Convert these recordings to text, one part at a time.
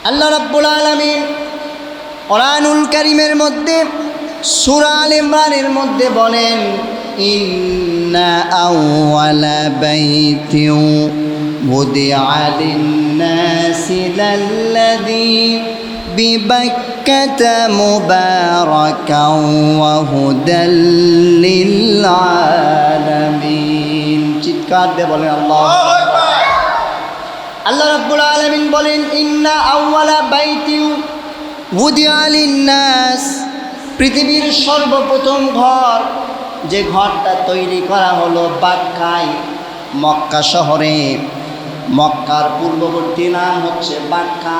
আল্লাহ রাব্বুল আলামিন কোরআনুল কারীমের মধ্যে সূরা আল ইমরানের মধ্যে বলেন, ইন্না আউওয়ালা বাইতিন wudi'a lin-nasi lalladhi bibakkata mubarakan wa hudan lil-alamin। চিৎকার দিয়ে বলেন আল্লাহু আকবার। আল্লাহ রাব্বুল আলামিন বলেন, ইন্না আউওয়ালা বাইতিন wudi'a lin-nas, পৃথিবীর সর্বপ্রথম ঘর, যে ঘরটা তৈরি করা হলো বাক্কায়, মক্কা শহরে। মক্কার পূর্ববর্তী নাম হচ্ছে বাক্কা,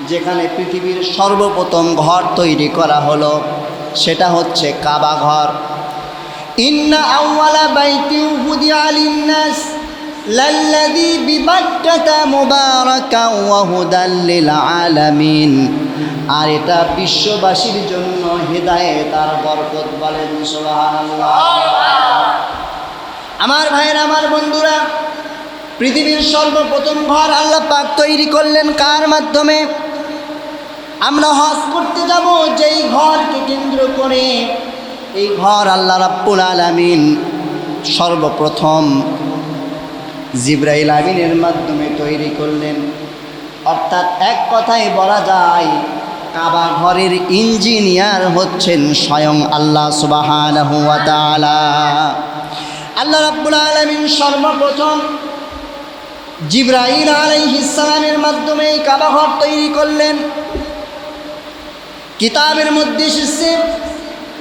যেখানে পৃথিবীর সর্বপ্রথম ঘর তৈরি করা হলো সেটা হচ্ছে কাবা ঘর। ইন্না আউওয়ালা বাইতিন wudi'a lin-nas লাল্লাযী বিবাক্কাতা মুবারাকান ওয়া হুদাল লিল আলামিন, আর এটা বিশ্ববাসীর জন্য হেদায়েত আর বরকত। বলেন সুবহানাল্লাহ। আমার ভাইয়েরা, আমার বন্ধুরা, পৃথিবীর সর্বপ্রথম ঘর আল্লাহ পাক তৈরি করলেন কার মাধ্যমে? আমরা হজ করতে যাব যেই ঘরকে কেন্দ্র করে, এই ঘর আল্লাহ রাব্বুল আলামিন সর্বপ্রথম জিবরাইল আমিনের মাধ্যমে তৈরি করলেন। অর্থাৎ এক কথায় বলা যায়, কাবা ঘরের ইঞ্জিনিয়ার হচ্ছেন স্বয়ং আল্লাহ সুবহানাহু ওয়া তাআলা। আল্লাহ রাব্বুল আলামিন সর্বপ্রথম জিবরাইল আলাইহিস সালামের মাধ্যমে এই কাবা ঘর তৈরি করলেন। কিতাবের মধ্যে এসেছে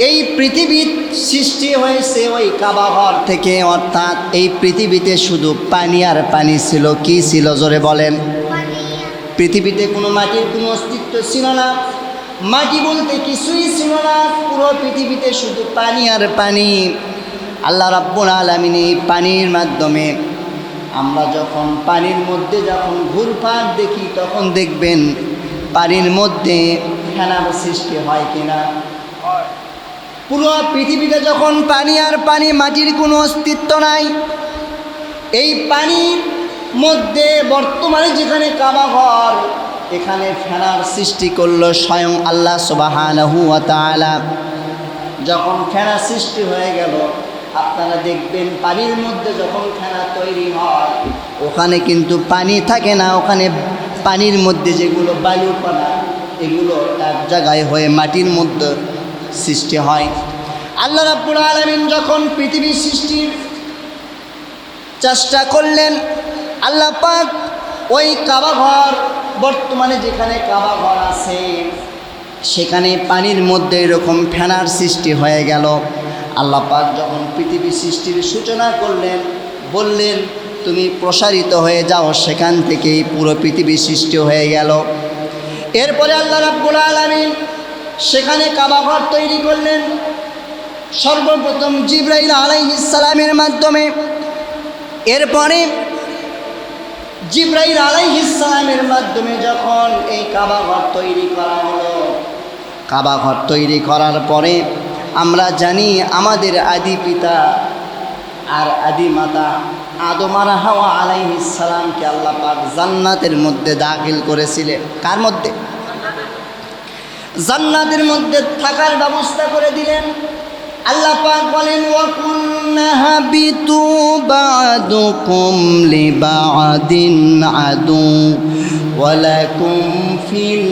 এই পৃথিবীর সৃষ্টি হয়েছে ওই কাবা ঘর থেকে। অর্থাৎ এই পৃথিবীতে শুধু পানি আর পানি ছিল। কি ছিল? জোরে বলেন। পৃথিবীতে কোনো মাটির কোনো অস্তিত্ব ছিল না, মাটি বলতে কিছুই ছিল না। পুরো পৃথিবীতে শুধু পানি আর পানি। আল্লাহ রাব্বুল আলামিন এই পানির মাধ্যমে, আমরা যখন পানির মধ্যে যখন ঘুরপাক দেখি, তখন দেখবেন পানির মধ্যে ফেনার সৃষ্টি হয় কিনা। পুরো পৃথিবীতে যখন পানি আর পানি, মাটির কোনো অস্তিত্ব নাই, এই পানির মধ্যে বর্তমানে যেখানে কাবা ঘর, এখানে ফেনার সৃষ্টি করলো স্বয়ং আল্লাহ সুবহানাহু ওয়া তাআলা। যখন ফেনা সৃষ্টি হয়ে গেল, আপনারা দেখবেন পানির মধ্যে যখন ফেনা তৈরি হয়, ওখানে কিন্তু পানি থাকে না। ওখানে পানির মধ্যে যেগুলো বায়ুকণা, এগুলো এক জায়গায় হয়ে মাটির মধ্যে সৃষ্টি হয়। আল্লাহ রাব্বুল আলামিন যখন পৃথিবীর সৃষ্টির চেষ্টা করলেন, আল্লাহ পাক ওই কাবা ঘর, বর্তমানে যেখানে কাবা ঘর আছে, সেখানে পানির মধ্যে এরকম ফেনার সৃষ্টি হয়ে গেল। আল্লাহ পাক যখন পৃথিবী সৃষ্টির সূচনা করলেন, বললেন তুমি প্রসারিত হয়ে যাও, সেখান থেকেই পুরো পৃথিবী সৃষ্টি হয়ে গেল। এরপরে আল্লাহ রাব্বুল আলামিন সেখানে কাবা ঘর তৈরি করলেন সর্বপ্রথম জিবরাইল আলাইহিস সালামের মাধ্যমে। এরপরে জিবরাইল আলাইহিস সালামের মাধ্যমে যখন এই কাবা ঘর তৈরি করা হলো, কাবা ঘর তৈরি করার পরে আমরা জানি আমাদের আদি পিতা আর আদি মাতা আদম আর হাওয়া আলাইহিস সালামকে আল্লাহ পাক জান্নাতের মধ্যে দাখিল করেছিলেন। কার মধ্যে? জান্নাতের মধ্যে থাকার ব্যবস্থা করে দিলেন। আল্লাহ পাক বলেন, ওয়া কুল্না হাবিতু বা'দুকুম লিবা'দিন আদু ওয়া লাকুম ফিল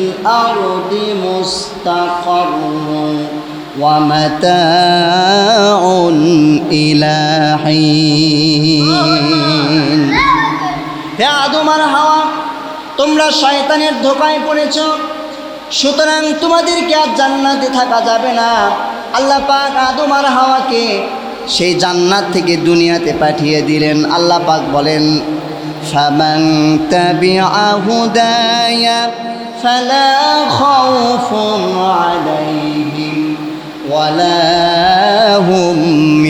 আরদি মুস্তাকাররুন ওয়া মাতাউন ইলা হিন। হে আদম আর হাওয়া, তোমরা শয়তানের ধোঁকায় পড়েছ, সুতরাং তোমাদেরকে আর জান্নাতে থাকা যাবে না। আল্লাহ পাক আদম আর হাওয়াকে সেই জান্নাত থেকে দুনিয়াতে পাঠিয়ে দিলেন। আল্লাহ পাক বলেন, ফামান তাবিআ হুদায়া ফালা খাউফুন আলাইহিম ওয়ালা হুম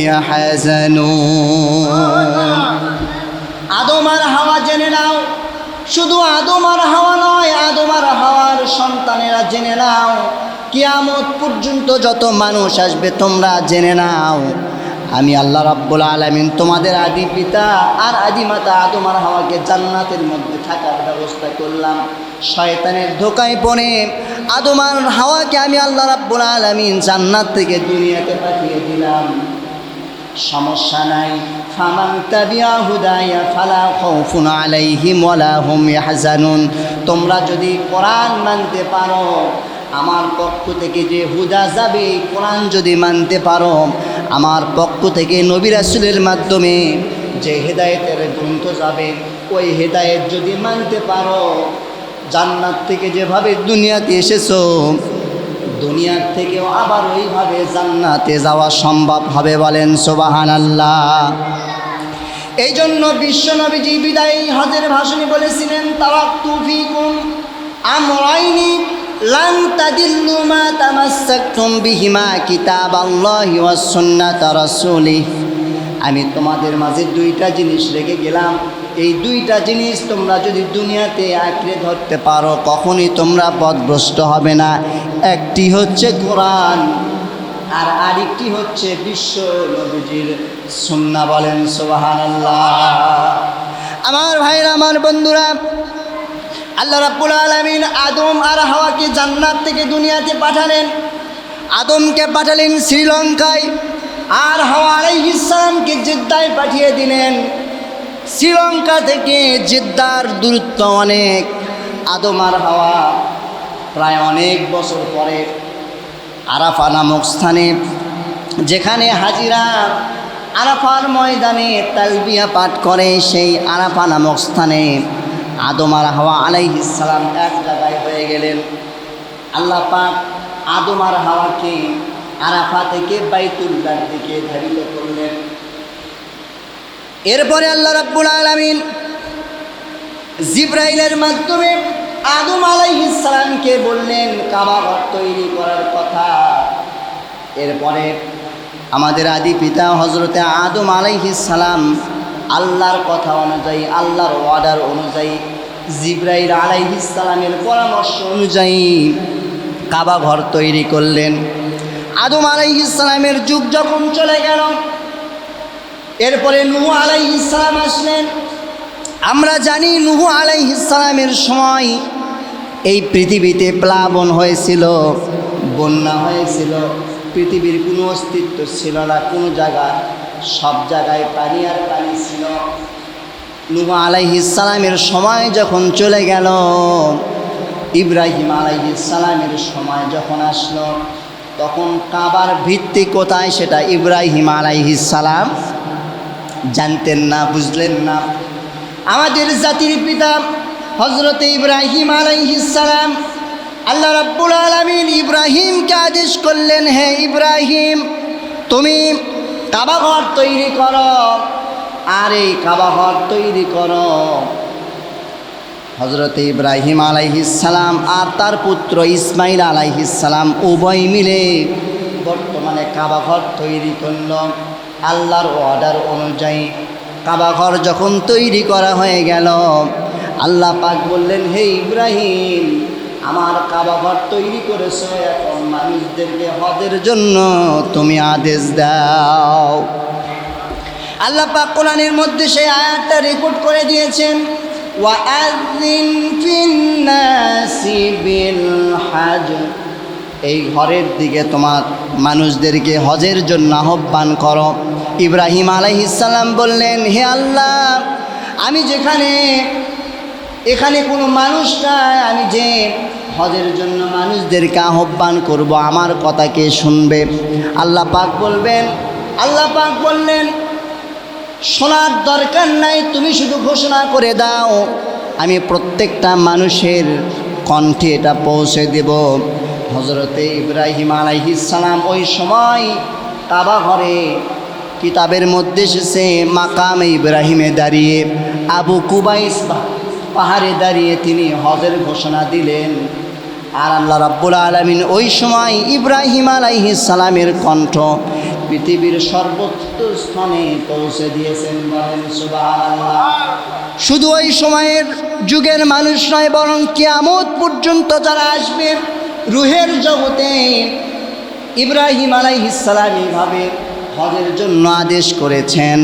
ইয়াহজানুন। আদম আর হাওয়া জেনে নাও, শুধু আদম আর হাওয়া নয়, আদম আর হাওয়ার সন্তানেরা জেনে নাও, কিয়ামত পর্যন্ত যত মানুষ আসবে তোমরা জেনে নাও, আমি আল্লাহ রাব্বুল আলামিন তোমাদের আদি পিতা আর আদি মাতা আদম আর হাওয়াকে জান্নাতের মধ্যে থাকার ব্যবস্থা করলাম। শয়তানের ধোকায় পড়ে আদম আর হাওয়াকে আমি আল্লাহ রাব্বুল আলামিন জান্নাত থেকে দুনিয়াতে পাঠিয়ে দিলাম। সমস্যা নাই। ফামান তাবিআ হুদায়া ফালা খাউফুন আলাইহিম ওয়ালা হুম ইয়াহজানুন। তোমরা যদি কোরআন মানতে পারো, আমার পক্ষ থেকে যে হুদা যাবে, কোরআন যদি মানতে পারো, আমার পক্ষ থেকে নবী রাসূলের মাধ্যমে যে হেদায়েতের গ্রন্থ যাবে, ওই হেদায়েত যদি মানতে পারো, জান্নাত থেকে যেভাবে দুনিয়াতে এসেছো, দুনিয়ার থেকেও আবার ওইভাবে জান্নাতে যাওয়া সম্ভব হবে। বলেন সুবহানাল্লাহ। এই জন্য বিশ্বনবীজি বিদায়ী হজের ভাষণে বলেছিলেন, তারাকতু ফিকুম আমরাইনি লান তাদিল্লু মা তামাসসাকতুম বিহিমা কিতাবাল্লাহি ওয়াস সুন্নাতা রাসূলিহি। আমি তোমাদের মাঝে দুইটা জিনিস রেখে গেলাম, এই দুইটা জিনিস তোমরা যদি দুনিয়াতে আঁকড়ে ধরতে পারো, কখনই তোমরা পথভ্রষ্ট হবে না। একটি হচ্ছে কোরআন, আর আরেকটি হচ্ছে বিশ্ব নবীজির সুন্নাহ। বলেন সুবহানাল্লাহ। আমার ভাইরা, আমার বন্ধুরা, আল্লাহ রাব্বুল আলামিন আদম আর হাওয়াকে জান্নাত থেকে দুনিয়াতে পাঠালেন। আদমকে পাঠালেন শ্রীলঙ্কায়, আর হাওয়া আলাইহিস সালামকে জেদ্দায় পাঠিয়ে দিলেন। শ্রীলঙ্কা থেকে জেদ্দার দূরত্ব অনেক। আদম আর হাওয়া প্রায় অনেক বছর পরে আরাফা নামক স্থানে, যেখানে হাজিরা আরাফার ময়দানে তালবিয়া পাঠ করে, সেই আরাফা নামক স্থানে আদম আর হাওয়া আলাইহিস সালাম এক জায়গায় হয়ে গেলেন। আল্লাহ পাক আদম আর হাওয়াকে আরাফা থেকে বাইতুল্লাহর দিকে ধাবিত করলেন। এরপরে আল্লাহ রাব্বুল আলামিন জিবরাইলের মাধ্যমে আদম আলাইহিস সালামকে বললেন কাবা ঘর তৈরি করার কথা। এরপরে আমাদের আদি পিতা হযরতে আদম আলাইহিস সালাম আল্লাহর কথা অনুযায়ী, আল্লাহর অর্ডার অনুযায়ী, জিবরাইল আলাইহিস সালামের পরামর্শ অনুযায়ী কাবা ঘর তৈরি করলেন। আদম আলাইহিস সালামের যুগ যখন চলে গেল, এরপরে নূহ আলাইহিস সালাম আসলেন। আমরা জানি নূহ আলাইহিস সালামের সময় এই পৃথিবীতে প্লাবন হয়েছিল, বন্যা হয়েছিল, পৃথিবীর কোনো অস্তিত্ব ছিল না কোনো জায়গায়, সব জায়গায় পানি আর পানি ছিল। নূহ আলাইহিস সালামের সময় যখন চলে গেল, ইব্রাহিম আলাইহিস সালামের সময় যখন আসলো, তখন কাবার ভিত্তি কোথায় সেটা ইব্রাহিম আলাইহিস সালাম জানতেন না, বুঝলেন না। আমাদের জাতির পিতা হযরতে ইব্রাহিম আলাইহিস সালাম, আল্লাহ রাব্বুল আলামিন ইব্রাহিমকে আদেশ করলেন, হে ইব্রাহিম, তুমি কাবা ঘর তৈরি করো। আর এই কাবা ঘর তৈরি করো, হযরতে ইব্রাহিম আলাইহিস সালাম আর তার পুত্র ইসমাইল আলাইহিস সালাম উভয় মিলে বর্তমানে কাবা ঘর তৈরি করল আল্লাহর অর্ডার অনুযায়ী। কাবা ঘর যখন তৈরি করা হয়ে গেল, আল্লাহ পাক বললেন, হে ইব্রাহিম, আমার কাবা ঘর তৈরি করেছো, এখন মানুষদেরকে হজের জন্য তুমি আদেশ দাও। আল্লাহ পাক কোরআনের মধ্যে সেই আয়াতটা রেকর্ড করে দিয়েছেন, ওয়াআযিন ফিন্নাসি বিল হজ। এই ঘরের দিকে তোমার মানুষদেরকে হজের জন্য আহ্বান করো। ইব্রাহিম আলাইহিস সালাম বললেন, হে আল্লাহ, আমি যেখানে এখানে কোনো মানুষ নাই, আমি যে হজের জন্য মানুষদেরকে আহ্বান করব, আমার কথা কে শুনবে? আল্লাহ পাক বললেন, শোনার দরকার নাই, তুমি শুধু ঘোষণা করে দাও, আমি প্রত্যেকটা মানুষের কণ্ঠে এটা পৌঁছে দেব। হযরতে ইব্রাহিম আলাইহিস সালাম ওই সময় কাবা ঘরে, কিতাবের মধ্যে এসেছে মাকামে ইব্রাহিমে দাঁড়িয়ে, আবু কুবাইস পাহাড়ে দাঁড়িয়ে তিনি হজের ঘোষণা দিলেন। আর আল্লাহ রাব্বুল আলামিন ওই সময় ইব্রাহিম আলাইহিস সালামের কণ্ঠ পৃথিবীর সর্বোচ্চ স্থানে পৌঁছে দিয়েছেন। বলেন সুবহানাল্লাহ। শুধু ওই সময়ের যুগের মানুষ নয়, বরং কিয়ামত পর্যন্ত যারা আসবে রুহের জগতে ইব্রাহিম আলাইহিস সালাম এইভাবে হজের জন্য আদেশ করেছেন।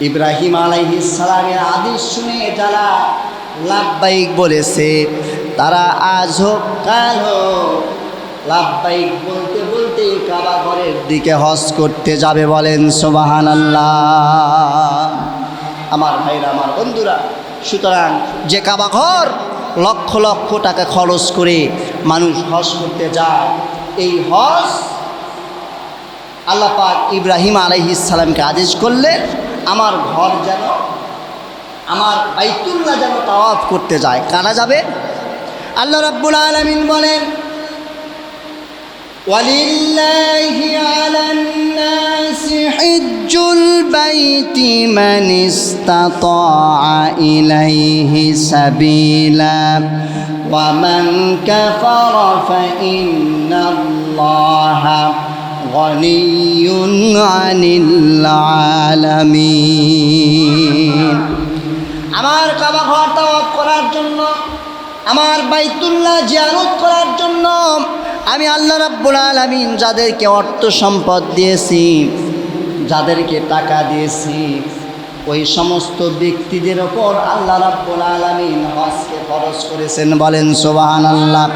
ইব্রাহিম আলাইহিস সালামের আদেশ শুনে যারা লাব্বাইক বলেছে তারা আজ হোক কাল হোক লাব্বাইক বলতে বলতে কাবা ঘরের দিকে হজ করতে যাবে। বলেন সুবহানাল্লাহ। আমার ভাইরা, আমার বন্ধুরা, সুতরাং যে কাবা ঘর লক্ষ লক্ষ টাকা খরচ করে মানুষ হজ করতে যায়, এই হজ আল্লাহ পাক ইব্রাহিম আলাইহিস সালামকে আদেশ করলেন আমার ঘর যেন, আমার বাইতুল্লাহ যেন তাওয়াফ করতে যায়। কারা যাবে? আল্লাহ রাব্বুল আলামিন বলেন ওয়ালিল্লাহি আলান নাসি হিজ্জুল বাইতি মান ইসতাতাআ ইলাইহি সাবিলা ওয়া মান কাফারা ফা ইন্নাল্লাহা গনিয়্যুন আনিল আলামিন। আমার কাবা ঘর তাওয়াফ করার জন্য, আমার বাইতুল্লাহ জিয়ারত করার জন্য আমি আল্লাহ রাব্বুল আলামিন যাদেরকে অর্থ সম্পদ দিয়েছি, যাদেরকে টাকা দিয়েছি, ওই সমস্ত ব্যক্তিদের ওপর আল্লাহ রাব্বুল আলামিন হজকে ফরজ করেছেন। বলেন সুবহানাল্লাহ।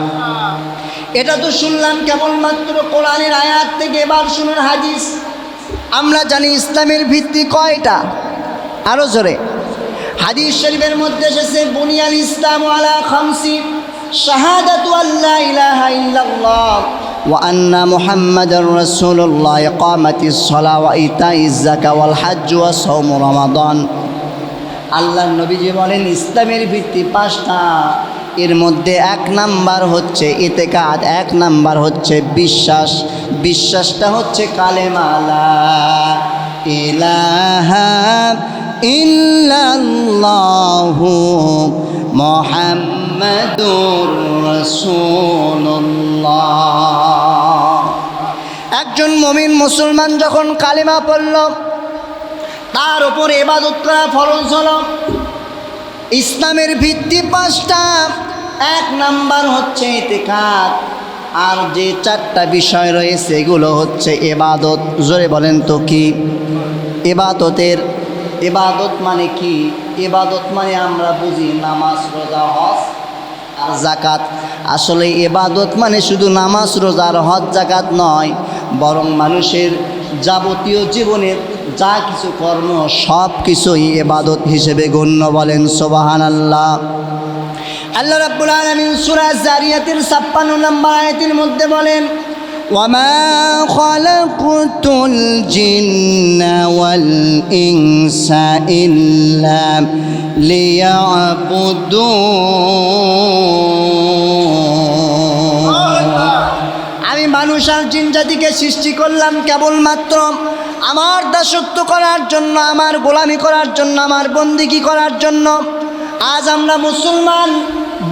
এটা তো শুনলাম কেবলমাত্র কোরআনের আয়াত থেকে, এবার শুনুন হাদিস। আমরা জানি ইসলামের ভিত্তি কয়টা? আরো জোরে। হাদিস শরীফের মধ্যে এসেছে বুনিয়াল ইসলামু আলা খামসি শাহাদাতু আল্লা ইলাহা ইল্লাল্লাহ ওয়া আন্না মুহাম্মাদার রাসূলুল্লাহ ইকামাতিস সালাহ ওয়া ইতাইজ যাকাত ওয়াল হজ্জ ওয়া সাওম রমাদান। আল্লাহর নবীজি বলেন ইসলামের ভিত্তি পাঁচটা। এর মধ্যে এক নাম্বার হচ্ছে ইতিকাদ, এক নাম্বার হচ্ছে বিশ্বাস। বিশ্বাসটা হচ্ছে কালেমা লা ইলাহা ইল্লাল্লাহু মুহাম্মাদুর রাসূলুল্লাহ। একজন মুমিন মুসলমান যখন কালেমা পড়ল, তার উপর ইবাদত করা ফরজ হলো। ইসলামের ভিত্তি পাঁচটা। এক নাম্বার হচ্ছে ইতিকাদ, আর যে চারটা বিষয় রয়েছে এগুলো হচ্ছে ইবাদত। জোরে বলেন তো কি? ইবাদত মানে কি? ইবাদত মানে আমরা বুঝি নামাজ, রোজা, হজ আর জাকাত। আসলে ইবাদত মানে শুধু নামাজ, রোজা আর হজ জাকাত নয়, বরং মানুষের যাবতীয় জীবনের যা কিছু কর্ম সব কিছুই ইবাদত হিসেবে গণ্য। বলেন সুবহানাল্লাহ। আল্লাহ রাব্বুল আলামিন সূরা যারিয়াতের 56 নম্বর আয়াতের মধ্যে বলেন ওয়ামা খালাকুতুল জিন্না ওয়াল ইনসা ইল্লা লিয়াবুদুন। আমি মানুষ আর জিন জাতিকে সৃষ্টি করলাম কেবলমাত্র আমার দাসত্ব করার জন্য, আমার গোলামি করার জন্য, আমার বন্দেগী করার জন্য। আজ আমরা মুসলমান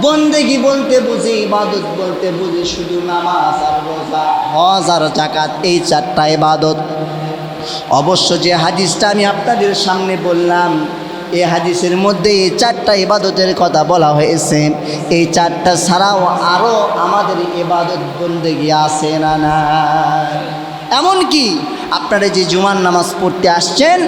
বন্দেগী বলতে বুঝি, ইবাদত বলতে বুঝি শুধু নামাজ আর রোজা, হজ আর জাকাত, এই চারটা ইবাদত। অবশ্য যে হাদিসটা আমি আপনাদের সামনে বললাম, এই হাদিসের মধ্যে এই চারটা ইবাদতের কথা বলা হয়েছে। এই চারটা ছাড়াও আরও আমাদের ইবাদত বন্দেগী আছে না না? এমনকি আপনারা যে জুমার নামাজ পড়তে আসছেন,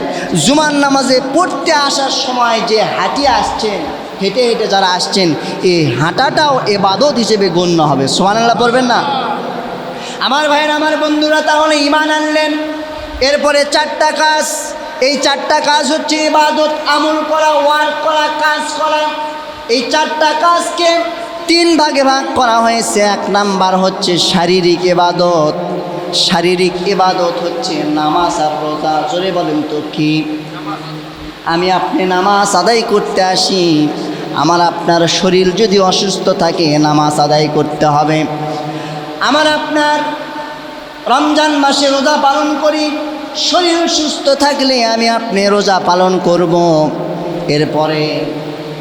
জুমার নামাজে পড়তে আসার সময় যে হাঁটিয়ে আসছেন, হেঁটে হেঁটে যারা আসছেন, এই হাঁটাটাও ইবাদত হিসেবে গণ্য হবে। সুবহানাল্লাহ পড়বেন না? আমার ভাইয়ের, আমার বন্ধুরা, তাহলে ঈমান আনলেন। এরপরে চারটা কাজ, এই চারটা কাজ হচ্ছে ইবাদত। আমল করা, ওয়ার্ক করা, কাজ করা। এই চারটা কাজকে তিন ভাগে ভাগ করা হয়েছে। এক নাম্বার হচ্ছে শারীরিক ইবাদত। শারীরিক ইবাদত হচ্ছে নামাজ আর রোজা। জোরে বলেন তো কি? আমি আপনি নামাজ আদায় করতে আসি, আমার আপনার শরীর যদি অসুস্থ থাকে নামাজ আদায় করতে হবে। আমার আপনার রমজান মাসে রোজা পালন করি, শরীর সুস্থ থাকলে আমি আপনি রোজা পালন করব। এরপরে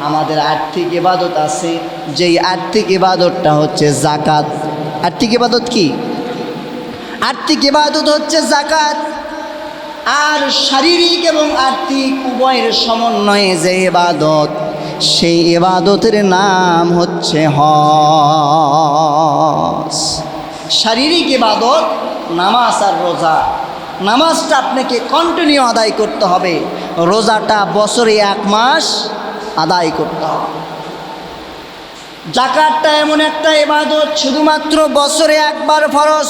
আমাদের আর্থিক ইবাদত আছে, যেই আর্থিক ইবাদতটা হচ্ছে জাকাত। আর্থিক ইবাদত কি? আর্থিক ইবাদত হচ্ছে জাকাত। আর শারীরিক এবং আর্থিক উভয়ের সমন্বয়ে যে ইবাদত, সেই ইবাদতের নাম হচ্ছে হজ। শারীরিক ইবাদত নামাজ আর রোজা, নামাজটা আপনাকে কন্টিনিউ আদায় করতে হবে, রোজাটা বছরে 1 মাস আদায় করতে হবে। যাকাতটা এমন একটা ইবাদত শুধুমাত্র বছরে একবার ফরজ,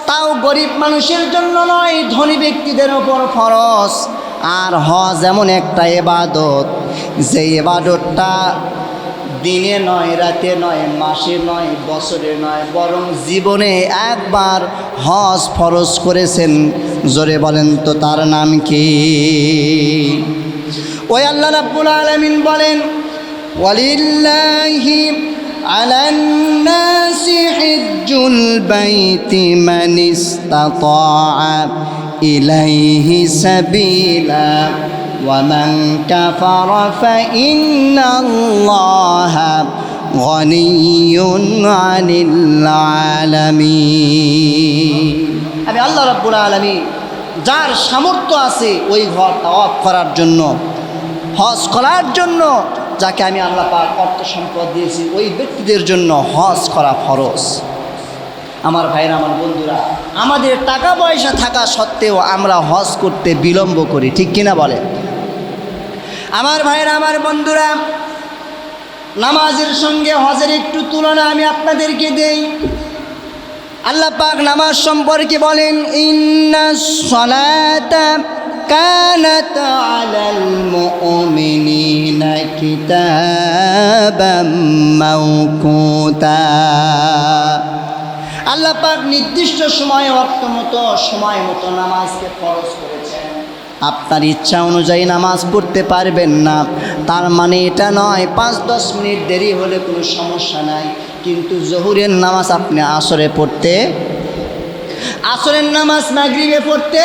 তাও গরিব মানুষের জন্য নয়, ধনী ব্যক্তিদের ওপর ফরজ। আর হজ এমন একটা ইবাদত, যে ইবাদতটা দিনে নয়, রাতে নয়, মাসে নয়, বছরে নয়, বরং জীবনে একবার হজ ফরজ করেছেন। জোরে বলেন তো তার নাম কি? ওই আল্লাহ রাব্বুল আলামিন বলেন, ওয়ালিল্লাহি আলান নাসি হিজ্জুল বাইতি মান ইসতাতা ইলাইহি সাবিলা ওয়া মান কাফারা ফাইন্নাল্লাহা গনিয়্যুন আনিল আলামিন। আমি আল্লাহ রাব্বুল আলামিন যার সামর্থ্য আছে ওই ঘর তাওয়াফ করার জন্য, হজ করার জন্য, যাকে আমি আল্লাহ পাক অর্থ সম্পদ দিয়েছি, ওই ব্যক্তিদের জন্য হজ করা ফরজ। আমার ভাইরা, আমার বন্ধুরা, আমাদের টাকা পয়সা থাকা সত্ত্বেও আমরা হজ করতে বিলম্ব করি, ঠিক কিনা বলে? আমার ভাইরা, আমার বন্ধুরা, নামাজের সঙ্গে হজের একটু তুলনা আমি আপনাদেরকে দেই। আল্লাহ পাক নামাজ সম্পর্কে বলেন, ইন্নাস সালাতা কানাত আলাল মুমিনিনা কিতাবাম মাওকুতা। আল্লাহ পাক নির্দিষ্ট সময় সময় মতো নামাজকে ফরজ করেছেন। আপনার ইচ্ছা অনুযায়ী নামাজ পড়তে পারবেন না, তার মানে এটা নয় 5-10 মিনিট দেরি হলে কোনো সমস্যা নাই। কিন্তু জোহরের নামাজ আপনি আসরে পড়তে, আসরের নামাজ মাগরিবে পড়তে,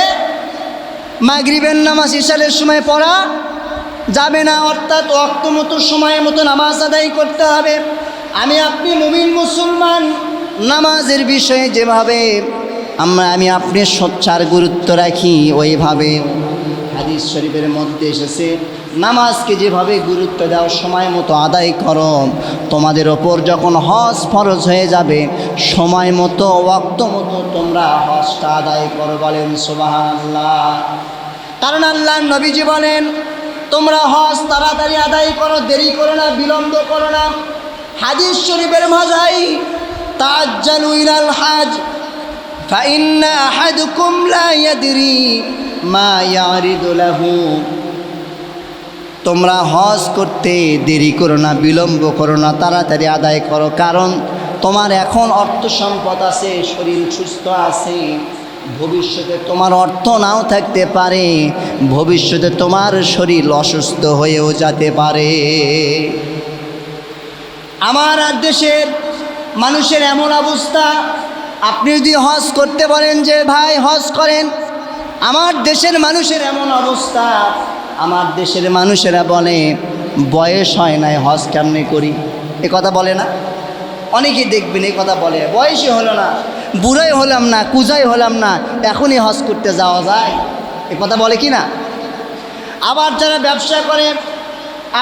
মাগরিবের নামাজ ইশারের সময় পড়া যাবে না। অর্থাৎ ওয়াক্ত মতো, সময় মতো নামাজ আদায় করতে হবে। আমি আপনি মুমিন মুসলমান, নামাজের বিষয়ে যেভাবে আমি আপনি সোচ্চার গুরুত্ব রাখি, ওইভাবে হাদিস শরীফের মধ্যে এসেছে, নামাজকে যেভাবে গুরুত্ব দাও, সময় মতো আদায় করো। তোমাদের ওপর যখন হজ ফরজ হয়ে যাবে, সময় মতো, ওয়াক্ত মতো তোমরা হজটা আদায় করো। বলেন সুবহানাল্লাহ। কারণ আল্লাহ নবীজি বলেন, তোমরা হজ তাড়াতাড়ি আদায় করো, দেরি করো না, বিলম্ব করো না। হাদিস শরীফের ভাষায়, তাআজ্জালু ইলাল হাজ ফাইন্না আহাদুকুম লা ইয়াদরি মা ইয়ারিদু লাহু। তোমরা হজ করতে দেরি করো না, বিলম্ব করো না, তাড়াতাড়ি আদায় করো। কারণ তোমার এখন অর্থ সম্পদ আছে, শরীর সুস্থ আছে, ভবিষ্যতে তোমার অর্থ নাও থাকতে পারে, ভবিষ্যতে তোমার শরীর অসুস্থ হয়েও যেতে পারে। আমার দেশের মানুষের এমন অবস্থা, আপনি যদি হজ করতে বলেন যে ভাই হজ করেন, আমার দেশের মানুষের এমন অবস্থা, আমার দেশের মানুষেরা বলে বয়স হয় নাই, হজ কেমনে করি? এ কথা বলে না? অনেকেই দেখবেন এই কথা বলে, বয়সই হলো না, বুড়াই হলাম না, কুজাই হলাম না, এখনই হজ করতে যাওয়া যায়, এ কথা বলে কি না? আবার যারা ব্যবসা করে,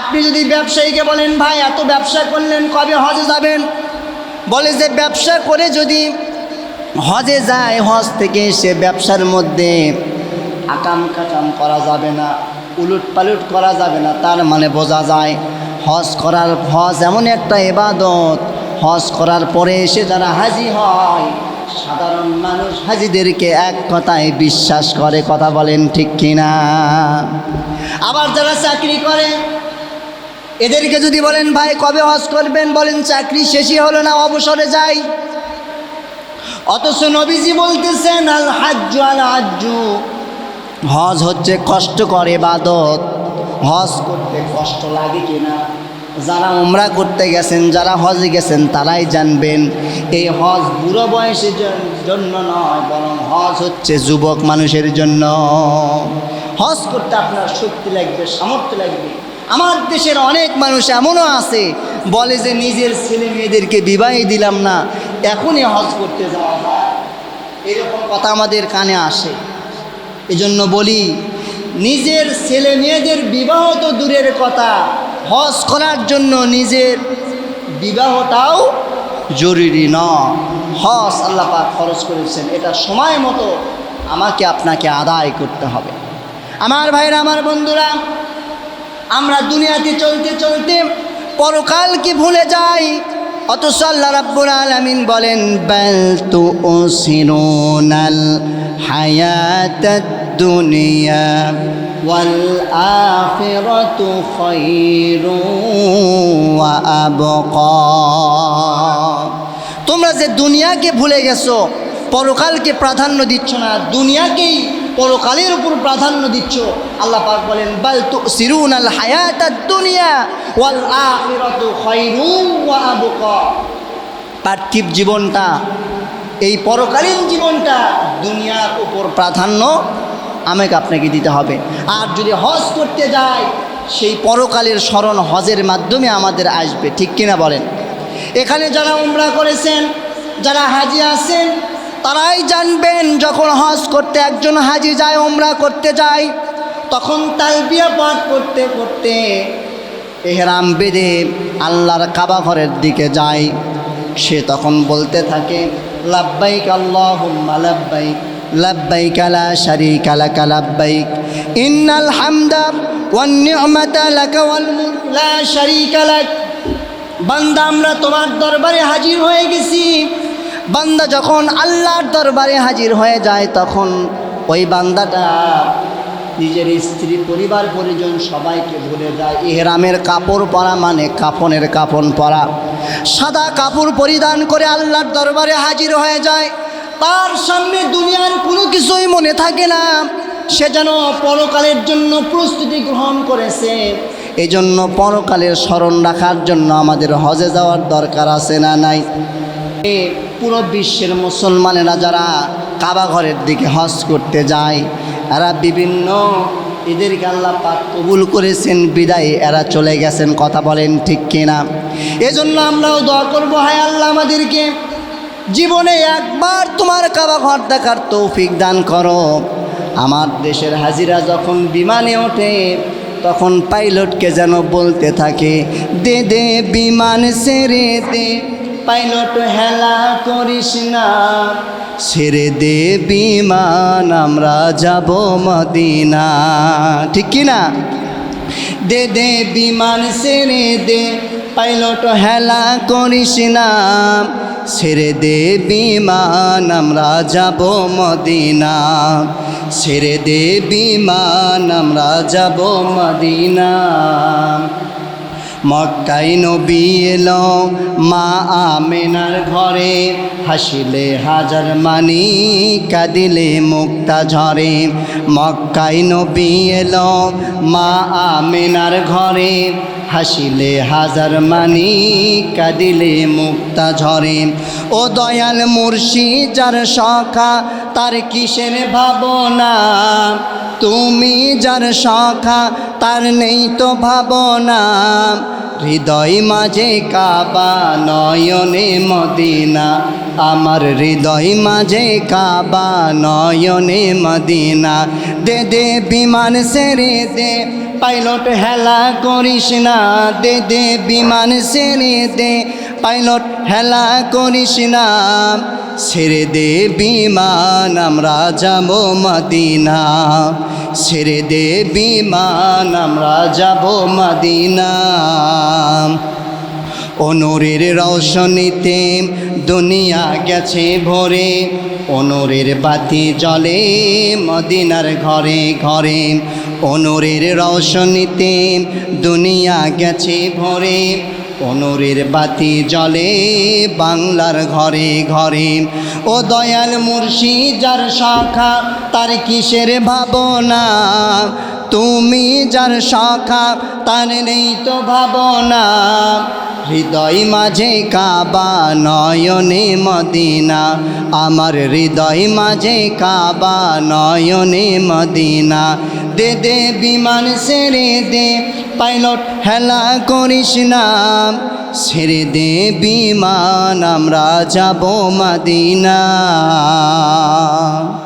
আপনি যদি ব্যবসায়ীকে বলেন ভাই এত ব্যবসা করলেন, কবে হজে যাবেন? বলে যে ব্যবসা করে যদি হজে যায়, হজ থেকে সে ব্যবসার মধ্যে আকাম কাকাম করা যাবে না, উলট পালট করা যাবে না। তার মানে বোঝা যায় হজ এমন একটা ইবাদত, হজ করার পরে এসে যারা হাজি হয়, সাধারণ মানুষ হাজিদেরকে এক কথায় বিশ্বাস করে। কথা বলেন ঠিক কিনা? আবার যারা চাকরি করে, এদেরকে যদি বলেন ভাই কবে হজ করবেন, বলেন চাকরি শেষই হলো না, অবসরে যাই। অথচ নবীজি বলতেছেন আল হাজ্জু আল হাজ্জু, হজ হচ্ছে কষ্টকর ইবাদত। হজ করতে কষ্ট লাগে কিনা, যারা উমরা করতে গেছেন, যারা হজে গেছেন তারাই জানবেন। এই হজ বুড়ো বয়সের জন্য নয়, বরং হজ হচ্ছে যুবক মানুষের জন্য। হজ করতে আপনার শক্তি লাগবে, সামর্থ্য লাগবে। আমার দেশের অনেক মানুষ এমনও আছে বলে যে নিজের ছেলে মেয়েদেরকে বিবাহই দিলাম না, এখনই হজ করতে যাওয়া যায়, এরকম কথা আমাদের কানে আসে। এজন্য বলি, নিজের ছেলে মেয়েদের বিবাহ তো দূরের কথা, হজ করার জন্য নিজের বিবাহটাও জরুরি নয়। হজ আল্লাহ পাক খরচ করেছেন, এটা সময় মতো আমাকে আপনাকে আদায় করতে হবে। আমার ভাইরা, আমার বন্ধুরা, আমরা দুনিয়াতে চলতে চলতে পরকালকে ভুলে যাই, অথচ আল্লাহ রাব্বুল আলামিন বলেন বাল তুসিরুনাল হায়াতাদ দুনিয়া ওয়াল আখিরাতু খায়রুন ওয়া আবকা। তোমরা যে দুনিয়াকে ভুলে গেছো, পরকালকে প্রাধান্য দিচ্ছ না, দুনিয়াকেই পরকালের উপর প্রাধান্য দিচ্ছ। আল্লাহ পাক বলেন বাল তুসিরুনাল হায়াতাদ দুনিয়া ওয়াল আখিরাতু খায়রুন ওয়া আবকা। পার্থিব জীবনটা, এই পরকালীন জীবনটা, দুনিয়ার উপর প্রাধান্য আমাকে আপনাকে দিতে হবে। আর যদি হজ করতে যাই, সেই পরকালের স্মরণ হজের মাধ্যমে আমাদের আসবে, ঠিক কিনা বলেন? এখানে যারা উমরা করেছেন, যারা হাজি আছেন, তারাই জানবেন যখন হজ করতে একজন হাজি যায়, উমরা করতে যায়, তখন তালবিয়া পাঠ করতে করতে ইহরাম বেঁধে আল্লাহর কাবা ঘরের দিকে যায়। সে তখন বলতে থাকে লাব্বাইক আল্লাহুম্মা লাব্বাইক লাব্বাইক লা শারীকা লাকা লাব্বাইক ইন্নাল হামদা ওয়ান নি'মাতা লাকা ওয়াল মুলক লা শারীকা লাক। বান্দা, আমরা তোমার দরবারে হাজির হয়ে গেছি। বান্দা যখন আল্লাহর দরবারে হাজির হয়ে যায়, তখন ওই বান্দাটা নিজের স্ত্রী, পরিবার, পরিজন সবাইকে ভুলে যায়। ইহরামের কাপড় পরা মানে কাফনের কাফন পরা, সাদা কাপড় পরিধান করে আল্লাহর দরবারে হাজির হয়ে যায়। তার সামনে দুনিয়ার কোনো কিছুই মনে থাকে না, সে যেন পরকালের জন্য প্রস্তুতি গ্রহণ করেছে। এজন্য পরকালের স্মরণ রাখার জন্য আমাদের হজে যাওয়ার দরকার আছে না নাই? পুরো বিশ্বের মুসলমানেরা যারা কাবা ঘরের দিকে হজ করতে যায়, এরা বিভিন্ন এদেরকে আল্লাহ পাক কবুল করেছেন বিদায় এরা চলে গেছেন। কথা বলেন ঠিক কিনা? এজন্য আমরাও দোয়া করবো, হায় আল্লাহ আমাদেরকে জীবনে একবার তোমার কাবা ঘর দেখার তৌফিক দান করো। আমার দেশের হাজিরা যখন বিমানে ওঠে, তখন পাইলটকে যেন বলতে থাকে দে দে বিমান ছেড়ে দে, পাইলট হেলা করিস না, ছেড়ে দে বিমান আমরা যাব মদিনা। ঠিক কিনা? দে দে বিমান ছেড়ে দে, পাইলট হেলা করিস না, ছেড়ে দে বিমান আমরা যাব মদিনা, ছেড়ে দে বিমান আমরা যাব মদিনা। মক্কায় নবী এলো মা আমেনার ঘরে, হাসিলে হাজার মানি কাঁদিলে মুক্তা ঝরে। মক্কায় নবী এলো মা আমেনার ঘরে, হাসিলে হাজার মানি কাঁদিলে মুক্তা ঝরে। ও দয়াল মুর্শিদ যার সখা, তার কিসের ভাবনা, তুমি যার সখা তার নেই তো ভাবনা। হৃদয় মাঝে কাবা নয়নে মদিনা, আমার হৃদয় মাঝে কাবা নয়নে মদিনা। দে দে বিমান ছেড়ে দে, পাইলট হেলা করিস না, দে দে বিমান ছেড়ে দে, পাইলট হেলা করিস না, ছেড়ে দে বিমান আমরা যাব মদিনা, ছেড়ে দে বিমান আমরা যাব মদিনা। অনুরের রৌশনীতে দুনিয়া গেছে ভরে, অনুরের বাতি জ্বলে মদিনার ঘরে ঘরে। অনুরের রৌশনীতে দুনিয়া গেছে ভরে, অনুরের বাতি জ্বলে বাংলার ঘরে ঘরে। ও দয়াল মুর্শিদ যার শাখা, তার কিসের ভাবনা, তুমি যার শাখা তার নেই তো ভাবনা। হৃদয় মাঝে কাবা নয়নে মদিনা, আমার হৃদয় মাঝে কাবা নয়নে মদিনা। দে দে বিমান ছেড়ে দে, পাইলট হেলা করিস না, ছেড়ে দে বিমান আমরা যাব মদিনা।